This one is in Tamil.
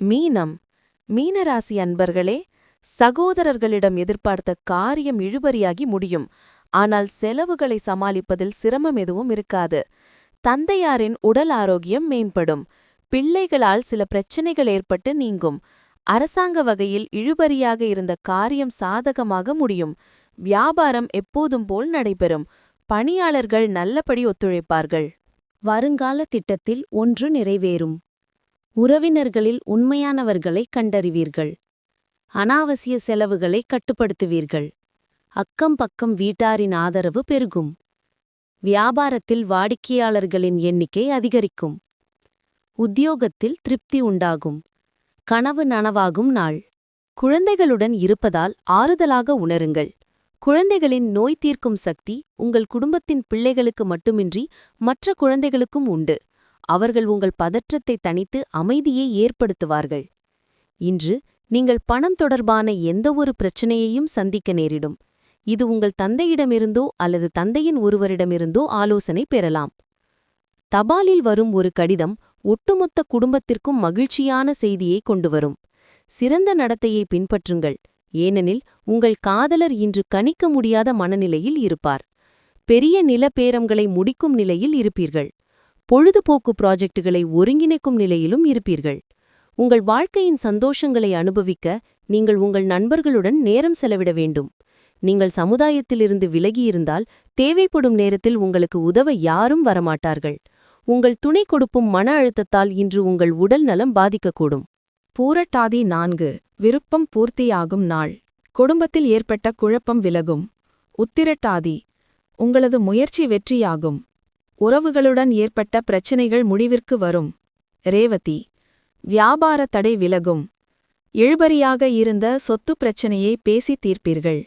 மீனம். மீனராசி அன்பர்களே, சகோதரர்களிடம் எதிர்பார்த்த காரியம் இழுபறியாகி முடியும். ஆனால் செலவுகளை சமாளிப்பதில் சிரமம் எதுவும் இருக்காது. தந்தையாரின் உடல் ஆரோக்கியம் மேம்படும். பிள்ளைகளால் சில பிரச்சனைகள் ஏற்பட்டு நீங்கும். அரசாங்க வகையில் இழுபறியாக இருந்த காரியம் சாதகமாக முடியும். வியாபாரம் எப்போதும் போல் நடைபெறும். பணியாளர்கள் நல்லபடி ஒத்துழைப்பார்கள். வருங்கால திட்டத்தில் ஒன்று நிறைவேறும். உறவினர்களில் உண்மையானவர்களை கண்டறிவீர்கள். அனாவசிய செலவுகளை கட்டுப்படுத்துவீர்கள். அக்கம் பக்கம் வீட்டாரின் ஆதரவு பெருகும். வியாபாரத்தில் வாடிக்கையாளர்களின் எண்ணிக்கை அதிகரிக்கும். உத்தியோகத்தில் திருப்தி உண்டாகும். கனவு நனவாகும் நாள். குழந்தைகளுடன் இருப்பதால் ஆறுதலாக உணருங்கள். குழந்தைகளின் நோய் தீர்க்கும் சக்தி உங்கள் குடும்பத்தின் பிள்ளைகளுக்கு மட்டுமின்றி மற்ற குழந்தைகளுக்கும் உண்டு. அவர்கள் உங்கள் பதற்றத்தை தணித்து அமைதியை ஏற்படுத்துவார்கள். இன்று நீங்கள் பணம் தொடர்பான எந்தவொரு பிரச்சனையையும் சந்திக்க நேரிடும். இது உங்கள் தந்தையிடமிருந்தோ அல்லது தந்தையின் ஒருவரிடமிருந்தோ ஆலோசனை பெறலாம். தபாலில் வரும் ஒரு கடிதம் ஒட்டுமொத்த குடும்பத்திற்கும் மகிழ்ச்சியான செய்தியை கொண்டுவரும். சிறந்த நடத்தையை பின்பற்றுங்கள், ஏனெனில் உங்கள் காதலர் இன்று கணிக்க முடியாத மனநிலையில் இருப்பார். பெரிய நிலப்பேரங்களை முடிக்கும் நிலையில் இருப்பீர்கள். பொழுதுபோக்கு ப்ராஜெக்டுகளை ஒருங்கிணைக்கும் நிலையிலும் இருப்பீர்கள். உங்கள் வாழ்க்கையின் சந்தோஷங்களை அனுபவிக்க நீங்கள் உங்கள் நண்பர்களுடன் நேரம் செலவிட வேண்டும். நீங்கள் சமுதாயத்திலிருந்து விலகியிருந்தால் தேவைப்படும் நேரத்தில் உங்களுக்கு உதவ யாரும் வரமாட்டார்கள். உங்கள் துணை கொடுப்பும் மன அழுத்தத்தால் இன்று உங்கள் உடல் நலம் பாதிக்கக்கூடும். பூரட்டாதி 4 விருப்பம் பூர்த்தியாகும் நாள். குடும்பத்தில் ஏற்பட்ட குழப்பம் விலகும். உத்திரட்டாதி உங்களது முயற்சி வெற்றியாகும். உறவுகளுடன் ஏற்பட்ட பிரச்சினைகள் முடிவிற்கு வரும். ரேவதி வியாபார தடை விலகும். இழுபறியாக இருந்த சொத்து பிரச்சனையை பேசி தீர்ப்பீர்கள்.